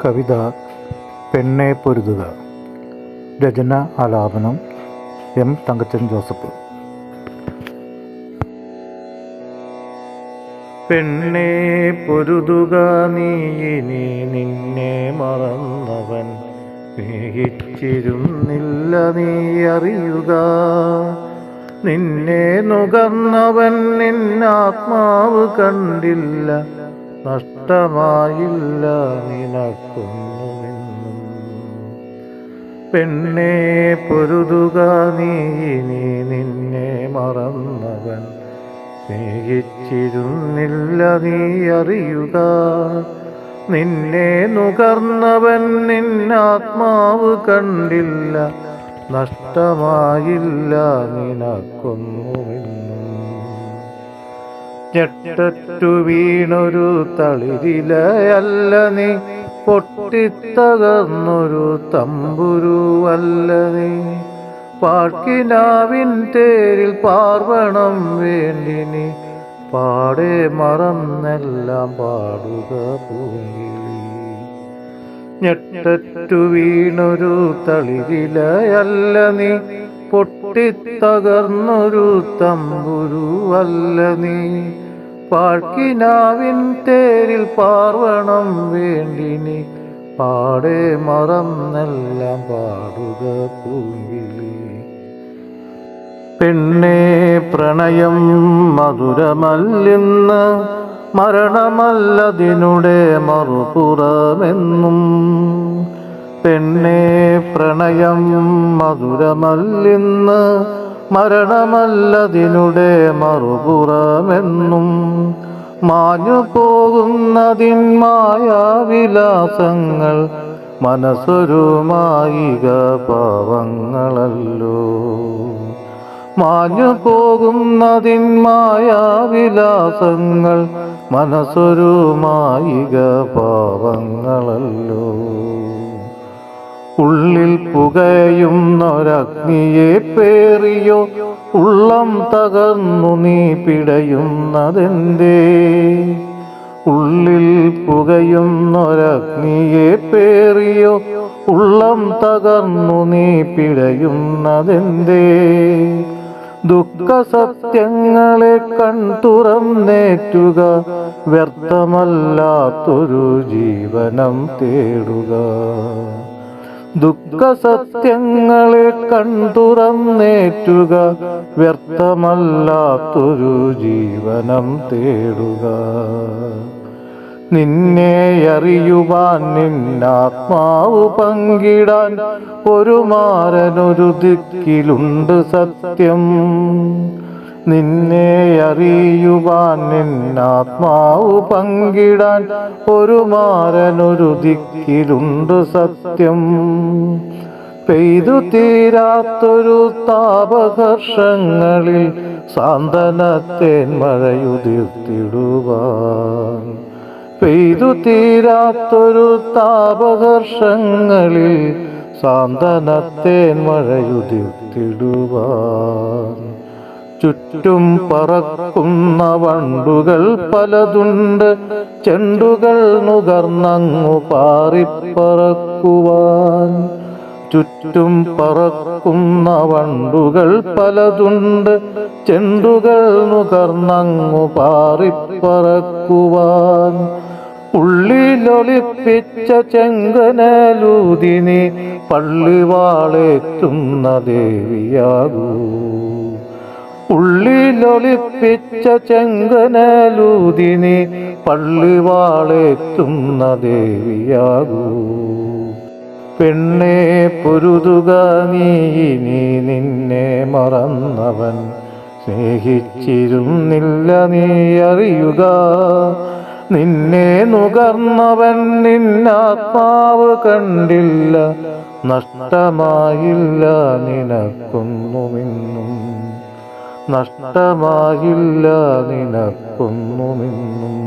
കവിത പെണ്ണെ പൊരുതുക. രചന ആലാപനം M Thankachan Joseph. പെണ്ണെ പൊരുതുക, നീ ഇനി നിന്നെ മറന്നവൻ സ്നേഹിച്ചിരുന്നില്ല, നീ അറിയുക. നിന്നെ നുകർന്നവൻ നിന്നാത്മാവ് കണ്ടില്ല, നഷ്ടമായില്ല നിനക്കൊന്നുമെന്നും. പെണ്ണെ പൊരുതുക, നീ ഇനി നിന്നെ മറന്നവൻ സ്നേഹിച്ചിരുന്നില്ല, നീ അറിയുക. നിന്നെ നുകർന്നവൻ നിന്നാത്മാവ് കണ്ടില്ല, നഷ്ടമായില്ല നിനക്കൊന്നുമെന്നും. ഞെട്ടറ്റു വീണൊരു തളിരിലയല്ല നീ, പൊട്ടിത്തകർന്നൊരു തമ്പുരുവല്ല നീ. പാഴ്ക്കിനാവിൻ തേരിൽ പാർവണം വേണ്ടി നീ പാടെ മറന്നെല്ലാം പാടുക പൂങ്കിളി. ഞെട്ടറ്റു വീണൊരു തളിരിലയല്ല നീ, പൊട്ടിത്തകർന്നൊരു തമ്പുരുവല്ല നീ. പാഴ്ക്കിനാവിൻ തേരിൽ പാർവണം വേണ്ടി നീ പാടെ മറന്നെല്ലാം പാടുക പൂങ്കിളി. പെണ്ണെ പ്രണയം മധുരമല്ലെന്ന്, മരണമല്ലതിനുടെ മറുപുറമെന്നും. പെണ്ണെ പ്രണയം മധുരമല്ലെന്ന്, മരണമല്ലതിനുടെ മറുപുറമെന്നും. മാഞ്ഞു പോകുന്നതിൻ മായാവിലാസങ്ങൾ മനസ്സൊരു മായിക പാവങ്ങളല്ലോ. മാഞ്ഞു പോകുന്നതിൻ മായാവിലാസങ്ങൾ മനസ്സൊരു മായിക പാവങ്ങളല്ലോ. ഉള്ളിൽ പുകയുന്നൊരഗ്നിയെ പേറിയോ, ഉള്ളം തകർന്നു നീ പിടയുന്നതെന്തേ? ഉള്ളിൽ പുകയുന്നൊരഗ്നിയെ പേറിയോ, ഉള്ളം തകർന്നു നീ പിടയുന്നതെന്തേ? ദുഃഖസത്യങ്ങളെ കൺതുറന്നേറ്റുക, വ്യർത്ഥമല്ലാത്തൊരു ജീവനം തേടുക. ദുഃഖസത്യങ്ങളെ കൺതുറന്നേറ്റുക, വ്യർത്ഥമല്ലാത്തൊരു ജീവനം തേടുക. നിന്നെ അറിയുവാൻ നിന്നാത്മാവ് പങ്കിടാൻ ഒരു മാരനൊരു ദിക്കിലുണ്ട് സത്യം. നിന്നെ അറിയുവാൻ നിന്നാത്മാവ് പങ്കിടാൻ ഒരു മാരനൊരു ദിക്കിലുണ്ട് സത്യം. പെയ്തു തീരാത്തൊരു താപഹർഷങ്ങളിൽ സാന്ത്വനത്തേൻ മഴയുതിർത്തിടുവാൻ. പെയ്തു തീരാത്തൊരു താപഹർഷങ്ങളിൽ സാന്ത്വനത്തേൻ മഴയുതിർത്തിടുവാൻ. ചുറ്റും പറക്കുന്ന വണ്ടുകൾ പലതുണ്ട്, ചെണ്ടുകൾ നുകർന്നങ്ങു പാറിപ്പറക്കുവാൻ. ചുറ്റും പറക്കുന്ന വണ്ടുകൾ പലതുണ്ട്, ചെണ്ടുകൾ നുകർന്നങ്ങു പാറിപ്പറക്കുവാൻ. ഉള്ളിലൊളിപ്പിച്ച ചെങ്കനലൂതി നീ പള്ളിവാളെത്തുന്ന ദേവിയാകൂ. ഉള്ളിലൊളിപ്പിച്ച ചെങ്കനലൂതി നീ പള്ളിവാളെത്തുന്ന ദേവിയാകൂ. പെണ്ണെ പൊരുതുക, നീ ഇനി നിന്നെ മറന്നവൻ സ്നേഹിച്ചിരുന്നില്ല, നീ അറിയുക. നിന്നെ നുകർന്നവൻ നിന്നാത്മാവ് കണ്ടില്ല, നഷ്ടമായില്ല നിനക്കൊന്നുമെന്നും. നഷ്ടമായില്ല നിനക്കൊന്നുമെന്നും.